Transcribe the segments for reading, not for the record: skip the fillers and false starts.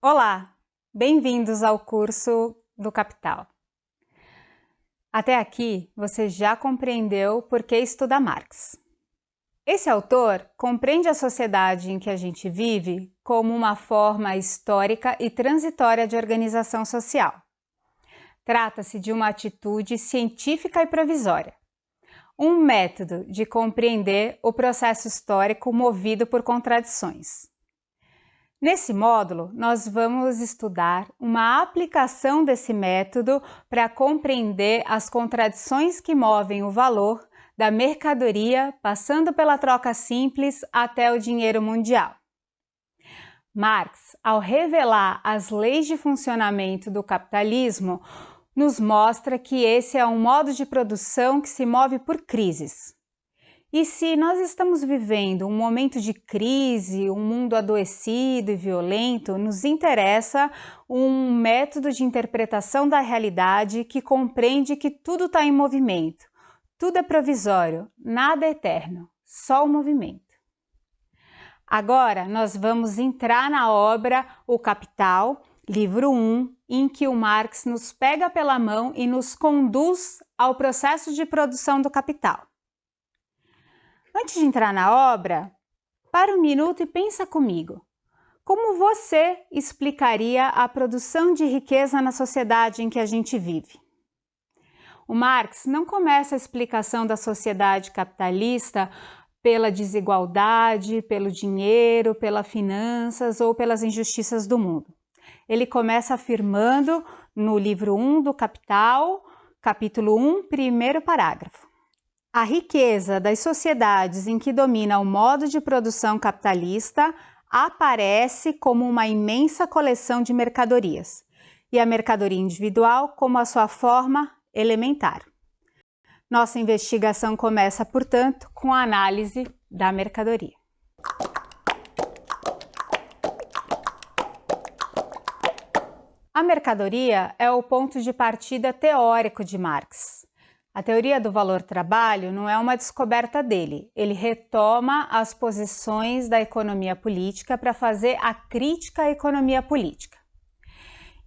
Olá, bem-vindos ao curso do Capital. Até aqui você já compreendeu por que estuda Marx. Esse autor compreende a sociedade em que a gente vive como uma forma histórica e transitória de organização social. Trata-se de uma atitude científica e provisória, um método de compreender o processo histórico movido por contradições. Nesse módulo, nós vamos estudar uma aplicação desse método para compreender as contradições que movem o valor da mercadoria, passando pela troca simples até o dinheiro mundial. Marx, ao revelar as leis de funcionamento do capitalismo, nos mostra que esse é um modo de produção que se move por crises. E se nós estamos vivendo um momento de crise, um mundo adoecido e violento, nos interessa um método de interpretação da realidade que compreende que tudo está em movimento, tudo é provisório, nada é eterno, só o movimento. Agora nós vamos entrar na obra O Capital, livro 1, em que o Marx nos pega pela mão e nos conduz ao processo de produção do capital. Antes de entrar na obra, para um minuto e pensa comigo. Como você explicaria a produção de riqueza na sociedade em que a gente vive? O Marx não começa a explicação da sociedade capitalista pela desigualdade, pelo dinheiro, pelas finanças ou pelas injustiças do mundo. Ele começa afirmando no livro 1 do Capital, capítulo 1, primeiro parágrafo. A riqueza das sociedades em que domina o modo de produção capitalista aparece como uma imensa coleção de mercadorias, e a mercadoria individual como a sua forma elementar. Nossa investigação começa, portanto, com a análise da mercadoria. A mercadoria é o ponto de partida teórico de Marx. A teoria do valor-trabalho não é uma descoberta dele, ele retoma as posições da economia política para fazer a crítica à economia política.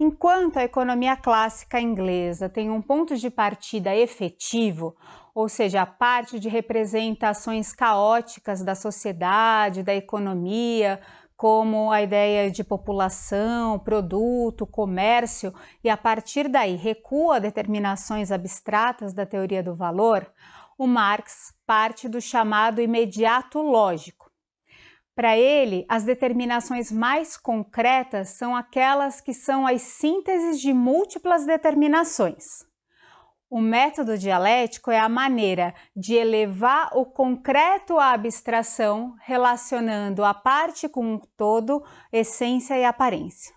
Enquanto a economia clássica inglesa tem um ponto de partida efetivo, ou seja, a parte de representações caóticas da sociedade, da economia, como a ideia de população, produto, comércio, e a partir daí recua determinações abstratas da teoria do valor, o Marx parte do chamado imediato lógico. Para ele, as determinações mais concretas são aquelas que são as sínteses de múltiplas determinações. O método dialético é a maneira de elevar o concreto à abstração, relacionando a parte com o todo, essência e aparência.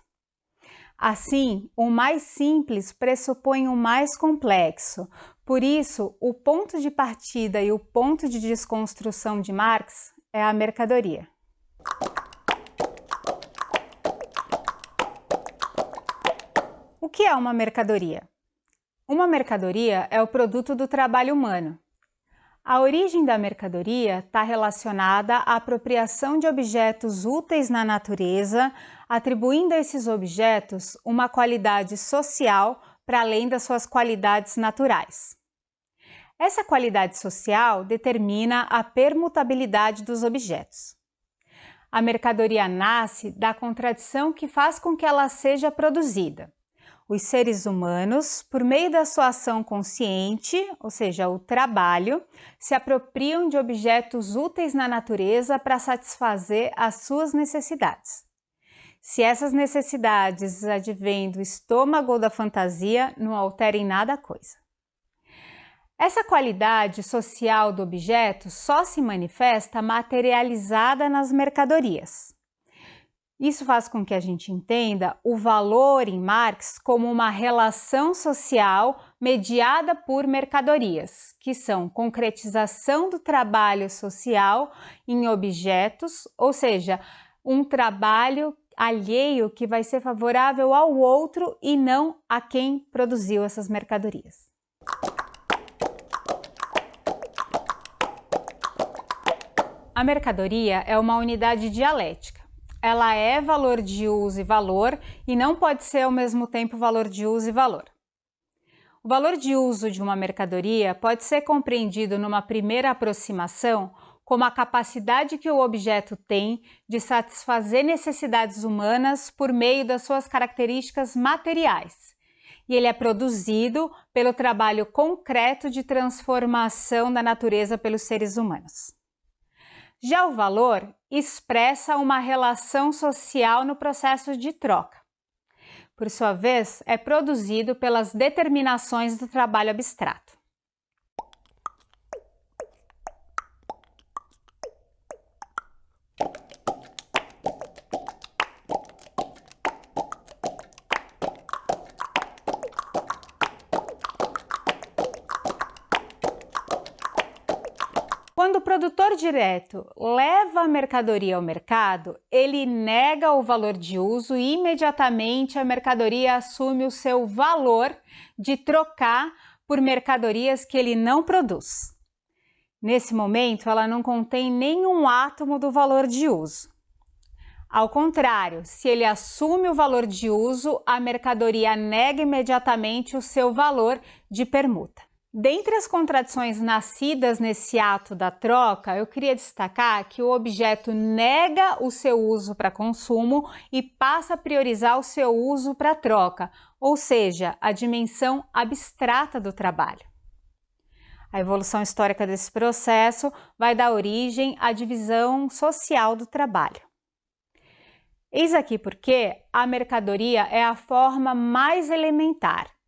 Assim, o mais simples pressupõe o mais complexo. Por isso, o ponto de partida e o ponto de desconstrução de Marx é a mercadoria. O que é uma mercadoria? Uma mercadoria é o produto do trabalho humano. A origem da mercadoria está relacionada à apropriação de objetos úteis na natureza, atribuindo a esses objetos uma qualidade social para além das suas qualidades naturais. Essa qualidade social determina a permutabilidade dos objetos. A mercadoria nasce da contradição que faz com que ela seja produzida. Os seres humanos, por meio da sua ação consciente, ou seja, o trabalho, se apropriam de objetos úteis na natureza para satisfazer as suas necessidades. Se essas necessidades advêm do estômago ou da fantasia, não alterem nada a coisa. Essa qualidade social do objeto só se manifesta materializada nas mercadorias. Isso faz com que a gente entenda o valor em Marx como uma relação social mediada por mercadorias, que são concretização do trabalho social em objetos, ou seja, um trabalho alheio que vai ser favorável ao outro e não a quem produziu essas mercadorias. A mercadoria é uma unidade dialética. ela é valor de uso e valor e não pode ser ao mesmo tempo valor de uso e valor. O valor de uso de uma mercadoria pode ser compreendido numa primeira aproximação como a capacidade que o objeto tem de satisfazer necessidades humanas por meio das suas características materiais. E ele é produzido pelo trabalho concreto de transformação da natureza pelos seres humanos. Já o valor expressa uma relação social no processo de troca. Por sua vez, é produzido pelas determinações do trabalho abstrato. Quando o produtor direto leva a mercadoria ao mercado, ele nega o valor de uso e imediatamente a mercadoria assume o seu valor de trocar por mercadorias que ele não produz. Nesse momento, ela não contém nenhum átomo do valor de uso. Ao contrário, se ele assume o valor de uso, a mercadoria nega imediatamente o seu valor de permuta. Dentre as contradições nascidas nesse ato da troca, eu queria destacar que o objeto nega o seu uso para consumo e passa a priorizar o seu uso para troca, ou seja, a dimensão abstrata do trabalho. A evolução histórica desse processo vai dar origem à divisão social do trabalho. Eis aqui porque a mercadoria é a forma mais elementar.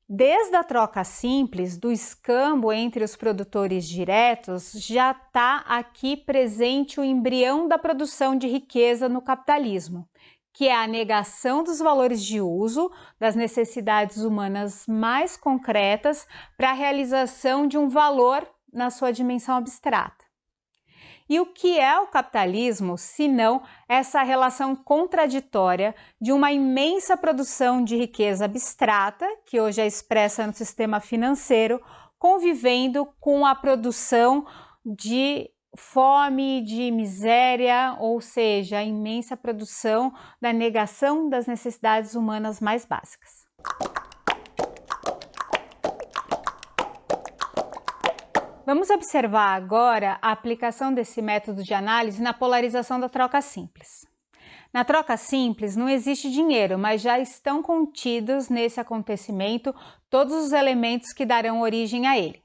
Desde a troca simples, do escambo entre os produtores diretos, já está aqui presente o embrião da produção de riqueza no capitalismo, que é a negação dos valores de uso, das necessidades humanas mais concretas, para a realização de um valor na sua dimensão abstrata. E o que é o capitalismo, se não essa relação contraditória de uma imensa produção de riqueza abstrata, que hoje é expressa no sistema financeiro, convivendo com a produção de fome, de miséria, ou seja, a imensa produção da negação das necessidades humanas mais básicas. Vamos observar agora a aplicação desse método de análise na polarização da troca simples. Na troca simples não existe dinheiro, mas já estão contidos nesse acontecimento todos os elementos que darão origem a ele.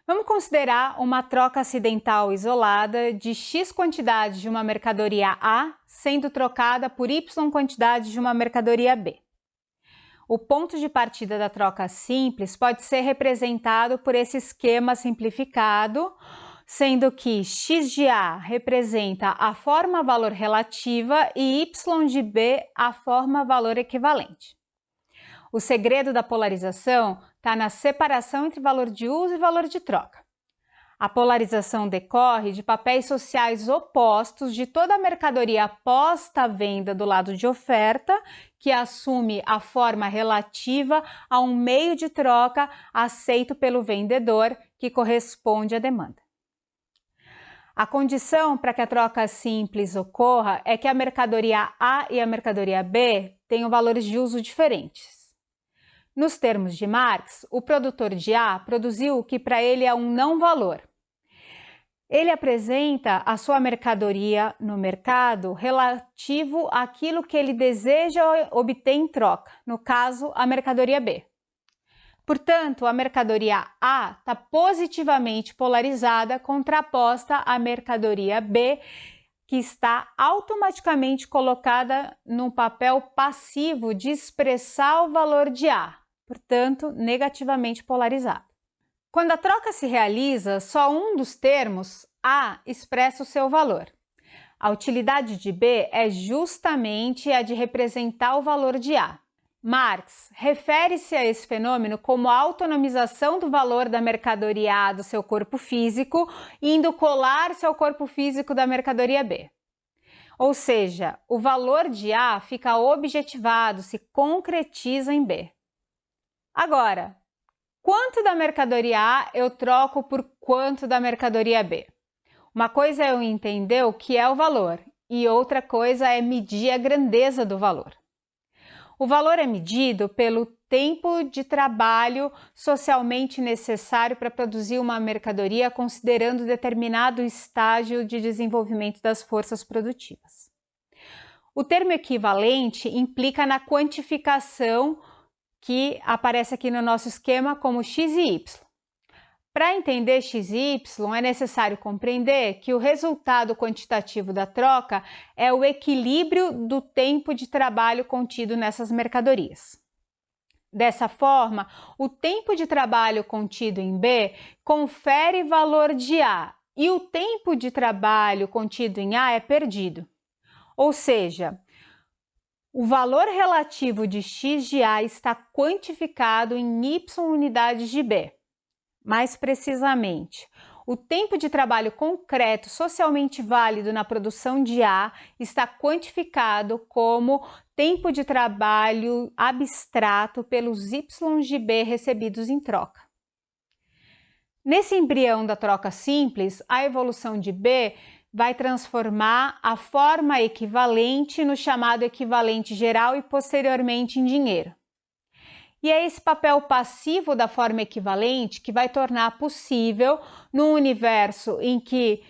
Vamos considerar uma troca acidental isolada de X quantidade de uma mercadoria A sendo trocada por Y quantidade de uma mercadoria B. O ponto de partida da troca simples pode ser representado por esse esquema simplificado, sendo que x de A representa a forma valor relativa e y de B a forma valor equivalente. O segredo da polarização está na separação entre valor de uso e valor de troca. A polarização decorre de papéis sociais opostos de toda a mercadoria posta à venda do lado de oferta, que assume a forma relativa a um meio de troca aceito pelo vendedor, que corresponde à demanda. A condição para que a troca simples ocorra é que a mercadoria A e a mercadoria B tenham valores de uso diferentes. Nos termos de Marx, o produtor de A produziu o que para ele é um não-valor. Ele apresenta a sua mercadoria no mercado relativo àquilo que ele deseja obter em troca, no caso, a mercadoria B. Portanto, a mercadoria A está positivamente polarizada, contraposta à mercadoria B, que está automaticamente colocada no papel passivo de expressar o valor de A, portanto, negativamente polarizado. Quando a troca se realiza, só um dos termos, A, expressa o seu valor. A utilidade de B é justamente a de representar o valor de A. Marx refere-se a esse fenômeno como a autonomização do valor da mercadoria A do seu corpo físico, indo colar-se ao corpo físico da mercadoria B. Ou seja, o valor de A fica objetivado, se concretiza em B. Agora, quanto da mercadoria A eu troco por quanto da mercadoria B? Uma coisa é eu entender o que é o valor e outra coisa é medir a grandeza do valor. O valor é medido pelo tempo de trabalho socialmente necessário para produzir uma mercadoria, considerando determinado estágio de desenvolvimento das forças produtivas. O termo equivalente implica na quantificação que aparece aqui no nosso esquema como x e y. Para entender x e y, é necessário compreender que o resultado quantitativo da troca é o equilíbrio do tempo de trabalho contido nessas mercadorias. Dessa forma, o tempo de trabalho contido em B confere valor de A e o tempo de trabalho contido em A é perdido. Ou seja, o valor relativo de x de A está quantificado em y unidades de B. Mais precisamente, o tempo de trabalho concreto socialmente válido na produção de A está quantificado como tempo de trabalho abstrato pelos y de B recebidos em troca. Nesse embrião da troca simples, a evolução de B vai transformar a forma equivalente no chamado equivalente geral e posteriormente em dinheiro. E é esse papel passivo da forma equivalente que vai tornar possível, num universo em que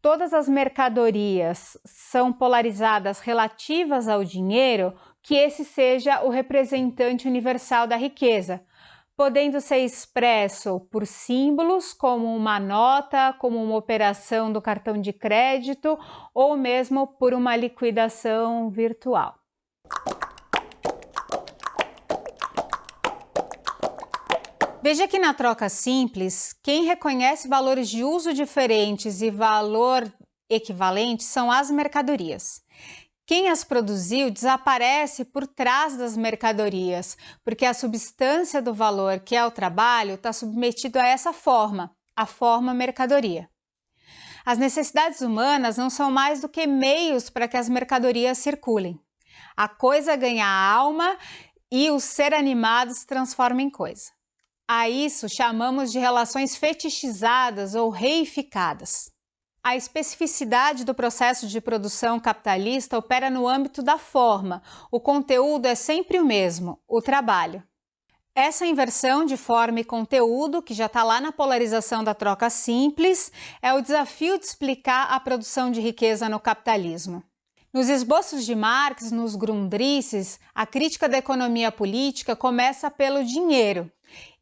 todas as mercadorias são polarizadas relativas ao dinheiro, que esse seja o representante universal da riqueza, podendo ser expresso por símbolos como uma nota, como uma operação do cartão de crédito ou mesmo por uma liquidação virtual. Veja que na troca simples, quem reconhece valores de uso diferentes e valor equivalente são as mercadorias. Quem as produziu desaparece por trás das mercadorias, porque a substância do valor, que é o trabalho, está submetido a essa forma, a forma mercadoria. As necessidades humanas não são mais do que meios para que as mercadorias circulem. A coisa ganha alma e o ser animado se transforma em coisa. A isso chamamos de relações fetichizadas ou reificadas. A especificidade do processo de produção capitalista opera no âmbito da forma. O conteúdo é sempre o mesmo, o trabalho. Essa inversão de forma e conteúdo, que já está lá na polarização da troca simples, é o desafio de explicar a produção de riqueza no capitalismo. Nos esboços de Marx, nos Grundrisses, a crítica da economia política começa pelo dinheiro.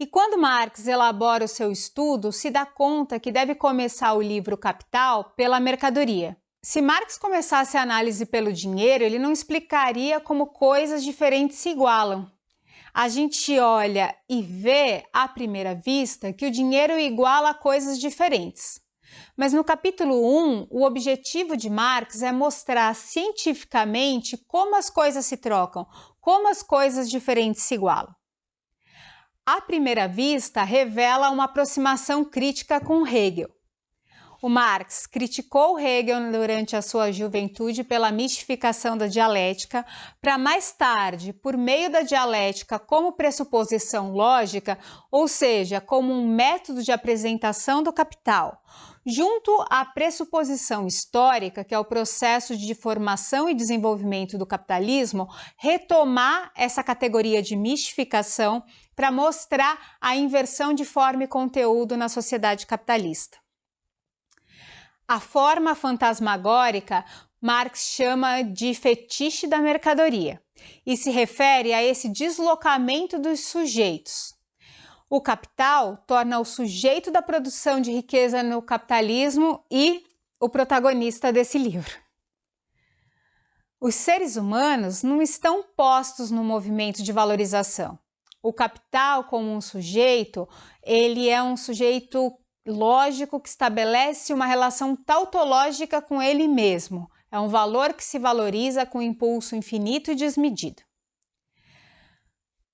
E quando Marx elabora o seu estudo, se dá conta que deve começar o livro Capital pela mercadoria. Se Marx começasse a análise pelo dinheiro, ele não explicaria como coisas diferentes se igualam. A gente olha e vê, à primeira vista, que o dinheiro iguala coisas diferentes. Mas no capítulo 1, o objetivo de Marx é mostrar cientificamente como as coisas se trocam, como as coisas diferentes se igualam. À primeira vista, revela uma aproximação crítica com Hegel. O Marx criticou Hegel durante a sua juventude pela mistificação da dialética, para mais tarde, por meio da dialética como pressuposição lógica, ou seja, como um método de apresentação do capital, junto à pressuposição histórica, que é o processo de formação e desenvolvimento do capitalismo, retomar essa categoria de mistificação para mostrar a inversão de forma e conteúdo na sociedade capitalista. A forma fantasmagórica Marx chama de fetiche da mercadoria e se refere a esse deslocamento dos sujeitos. O capital torna o sujeito da produção de riqueza no capitalismo e o protagonista desse livro. Os seres humanos não estão postos no movimento de valorização. O capital, como um sujeito, ele é um sujeito lógico que estabelece uma relação tautológica com ele mesmo. É um valor que se valoriza com impulso infinito e desmedido.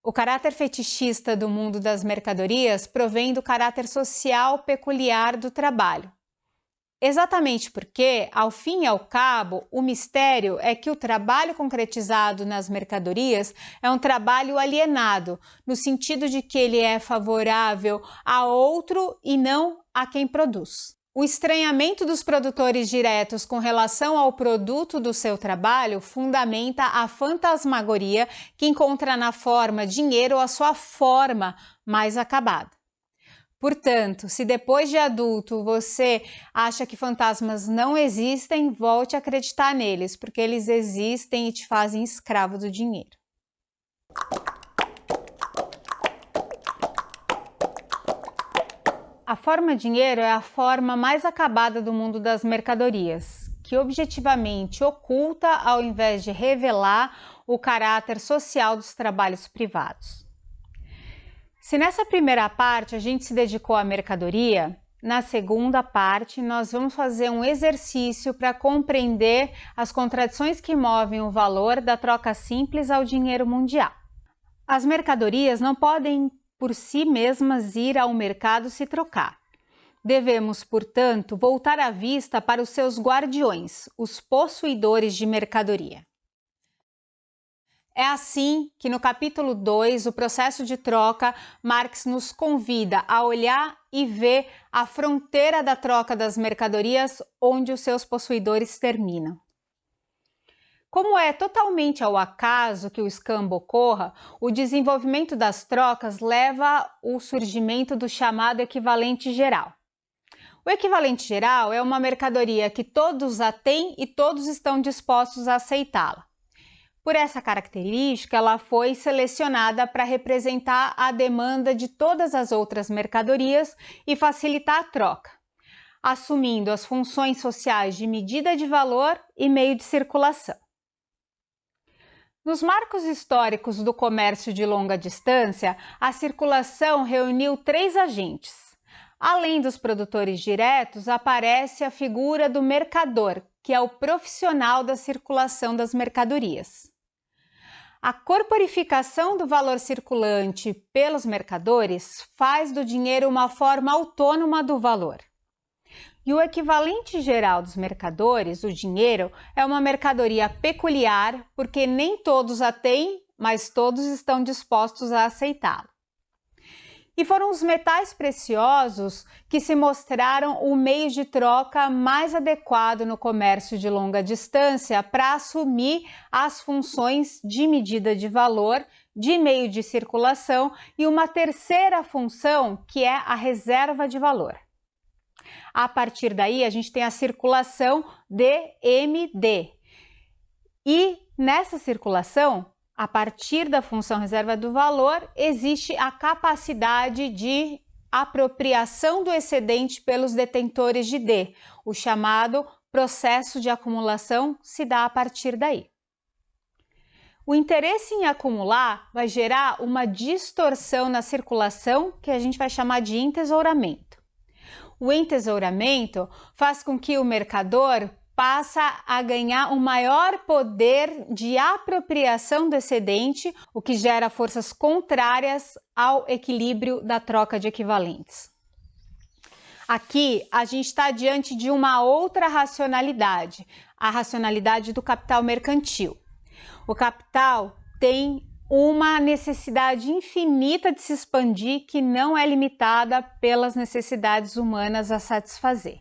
O caráter fetichista do mundo das mercadorias provém do caráter social peculiar do trabalho. Exatamente porque, ao fim e ao cabo, o mistério é que o trabalho concretizado nas mercadorias é um trabalho alienado, no sentido de que ele é favorável a outro e não a quem produz. O estranhamento dos produtores diretos com relação ao produto do seu trabalho fundamenta a fantasmagoria que encontra na forma dinheiro a sua forma mais acabada. Portanto, se depois de adulto você acha que fantasmas não existem, volte a acreditar neles, porque eles existem e te fazem escravo do dinheiro. A forma dinheiro é a forma mais acabada do mundo das mercadorias, que objetivamente oculta ao invés de revelar o caráter social dos trabalhos privados. Se nessa primeira parte a gente se dedicou à mercadoria, na segunda parte nós vamos fazer um exercício para compreender as contradições que movem o valor da troca simples ao dinheiro mundial. As mercadorias não podem por si mesmas ir ao mercado se trocar. Devemos, portanto, voltar a vista para os seus guardiões, os possuidores de mercadoria. É assim que no capítulo 2, o processo de troca, Marx nos convida a olhar e ver a fronteira da troca das mercadorias onde os seus possuidores terminam. Como é totalmente ao acaso que o escambo ocorra, o desenvolvimento das trocas leva ao surgimento do chamado equivalente geral. O equivalente geral é uma mercadoria que todos a têm e todos estão dispostos a aceitá-la. Por essa característica, ela foi selecionada para representar a demanda de todas as outras mercadorias e facilitar a troca, assumindo as funções sociais de medida de valor e meio de circulação. Nos marcos históricos do comércio de longa distância, a circulação reuniu três agentes. Além dos produtores diretos, aparece a figura do mercador, que é o profissional da circulação das mercadorias. A corporificação do valor circulante pelos mercadores faz do dinheiro uma forma autônoma do valor. E o equivalente geral dos mercadores, o dinheiro, é uma mercadoria peculiar porque nem todos a têm, mas todos estão dispostos a aceitá-la. E foram os metais preciosos que se mostraram o meio de troca mais adequado no comércio de longa distância para assumir as funções de medida de valor, de meio de circulação e uma terceira função que é a reserva de valor. A partir daí, a gente tem a circulação DMD. E nessa circulação, a partir da função reserva do valor, existe a capacidade de apropriação do excedente pelos detentores de D. O chamado processo de acumulação se dá a partir daí. O interesse em acumular vai gerar uma distorção na circulação que a gente vai chamar de entesouramento. O entesouramento faz com que o mercador passe a ganhar um maior poder de apropriação do excedente, o que gera forças contrárias ao equilíbrio da troca de equivalentes. Aqui a gente está diante de uma outra racionalidade, a racionalidade do capital mercantil. O capital tem uma necessidade infinita de se expandir que não é limitada pelas necessidades humanas a satisfazer.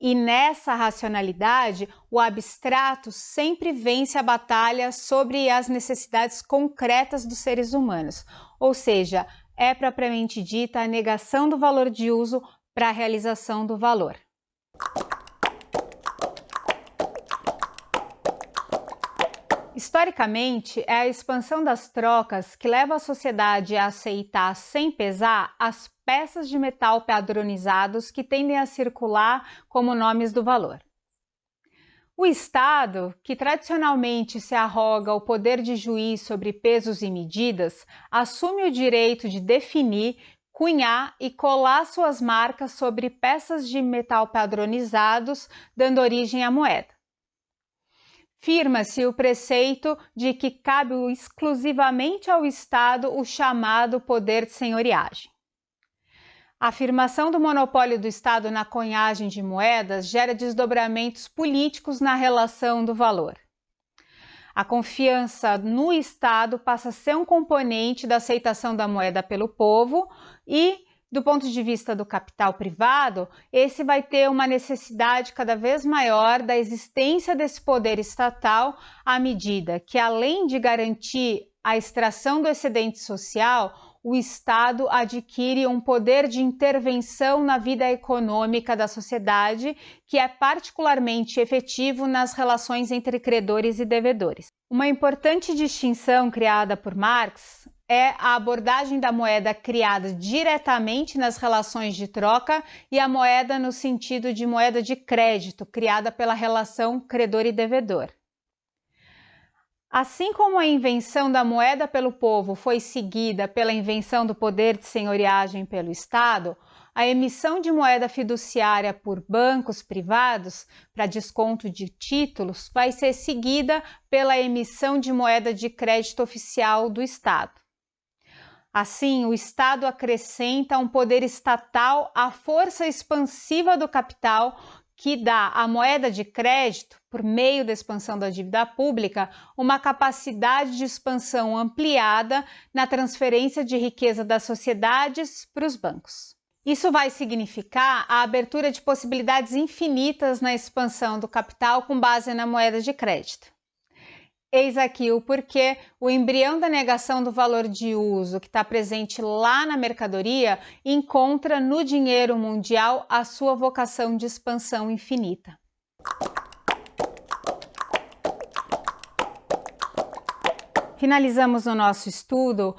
E nessa racionalidade, o abstrato sempre vence a batalha sobre as necessidades concretas dos seres humanos, ou seja, é propriamente dita a negação do valor de uso para a realização do valor. Historicamente, é a expansão das trocas que leva a sociedade a aceitar sem pesar as peças de metal padronizados que tendem a circular como nomes do valor. O Estado, que tradicionalmente se arroga o poder de juiz sobre pesos e medidas, assume o direito de definir, cunhar e colar suas marcas sobre peças de metal padronizados, dando origem à moeda. Firma-se o preceito de que cabe exclusivamente ao Estado o chamado poder de senhoriagem. A afirmação do monopólio do Estado na cunhagem de moedas gera desdobramentos políticos na relação do valor. A confiança no Estado passa a ser um componente da aceitação da moeda pelo povo e Do ponto de vista do capital privado, esse vai ter uma necessidade cada vez maior da existência desse poder estatal, à medida que, além de garantir a extração do excedente social, o Estado adquire um poder de intervenção na vida econômica da sociedade, que é particularmente efetivo nas relações entre credores e devedores. Uma importante distinção criada por Marx é a abordagem da moeda criada diretamente nas relações de troca e a moeda no sentido de moeda de crédito, criada pela relação credor e devedor. Assim como a invenção da moeda pelo povo foi seguida pela invenção do poder de senhoriagem pelo Estado, a emissão de moeda fiduciária por bancos privados para desconto de títulos vai ser seguida pela emissão de moeda de crédito oficial do Estado. Assim, o Estado acrescenta um poder estatal à força expansiva do capital que dá à moeda de crédito, por meio da expansão da dívida pública, uma capacidade de expansão ampliada na transferência de riqueza das sociedades para os bancos. Isso vai significar a abertura de possibilidades infinitas na expansão do capital com base na moeda de crédito. Eis aqui o porquê o embrião da negação do valor de uso que está presente lá na mercadoria encontra no dinheiro mundial a sua vocação de expansão infinita. Finalizamos o nosso estudo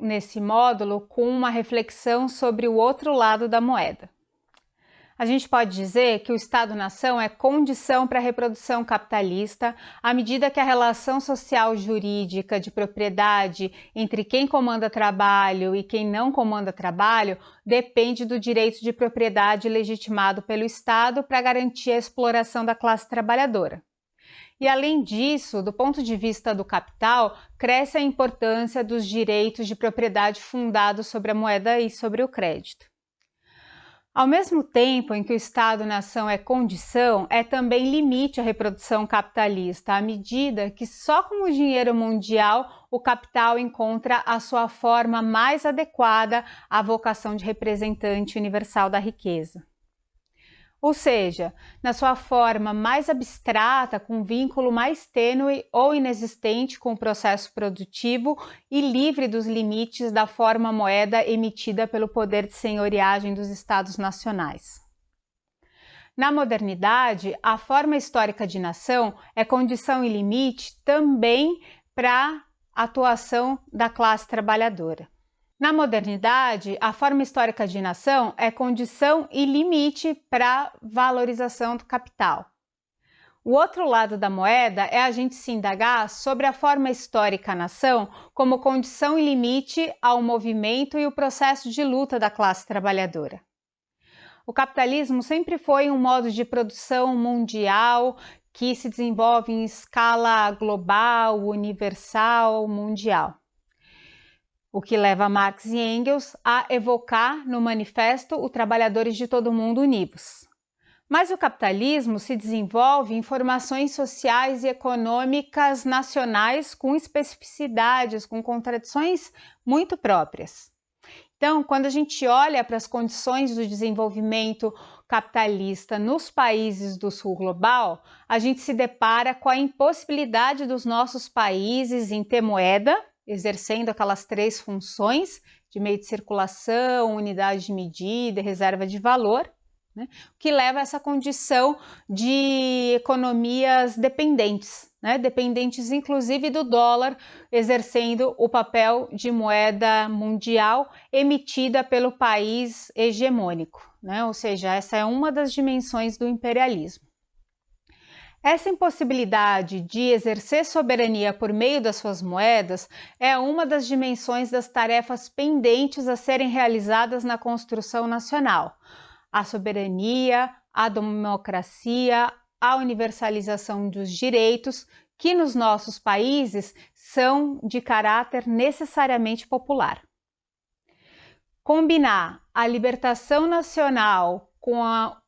nesse módulo com uma reflexão sobre o outro lado da moeda. A gente pode dizer que o Estado-nação é condição para a reprodução capitalista à medida que a relação social jurídica de propriedade entre quem comanda trabalho e quem não comanda trabalho depende do direito de propriedade legitimado pelo Estado para garantir a exploração da classe trabalhadora. E além disso, do ponto de vista do capital, cresce a importância dos direitos de propriedade fundados sobre a moeda e sobre o crédito. Ao mesmo tempo em que o Estado-nação é condição, é também limite à reprodução capitalista, à medida que só com o dinheiro mundial o capital encontra a sua forma mais adequada à vocação de representante universal da riqueza. Ou seja, na sua forma mais abstrata, com vínculo mais tênue ou inexistente com o processo produtivo e livre dos limites da forma moeda emitida pelo poder de senhoriagem dos Estados nacionais. Na modernidade, a forma histórica de nação é condição e limite também para a atuação da classe trabalhadora. Na modernidade, a forma histórica de nação é condição e limite para a valorização do capital. O outro lado da moeda é a gente se indagar sobre a forma histórica nação como condição e limite ao movimento e o processo de luta da classe trabalhadora. O capitalismo sempre foi um modo de produção mundial que se desenvolve em escala global, universal, mundial. O que leva Marx e Engels a evocar no manifesto o Trabalhadores de Todo Mundo Univos. Mas o capitalismo se desenvolve em formações sociais e econômicas nacionais com especificidades, com contradições muito próprias. Então, quando a gente olha para as condições do desenvolvimento capitalista nos países do sul global, a gente se depara com a impossibilidade dos nossos países em ter moeda, exercendo aquelas três funções de meio de circulação, unidade de medida e reserva de valor, né, o que leva a essa condição de economias dependentes, né, dependentes inclusive do dólar, exercendo o papel de moeda mundial emitida pelo país hegemônico, né, ou seja, essa é uma das dimensões do imperialismo. Essa impossibilidade de exercer soberania por meio das suas moedas é uma das dimensões das tarefas pendentes a serem realizadas na construção nacional. A soberania, a democracia, a universalização dos direitos, que nos nossos países são de caráter necessariamente popular. Combinar a libertação nacional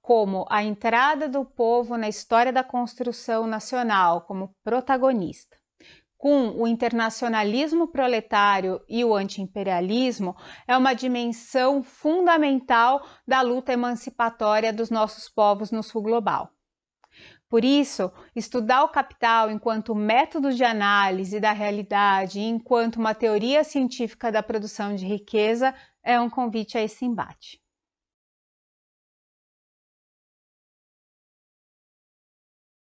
como a entrada do povo na história da construção nacional como protagonista, com o internacionalismo proletário e o anti-imperialismo é uma dimensão fundamental da luta emancipatória dos nossos povos no sul global. Por isso, estudar o capital enquanto método de análise da realidade e enquanto uma teoria científica da produção de riqueza é um convite a esse embate.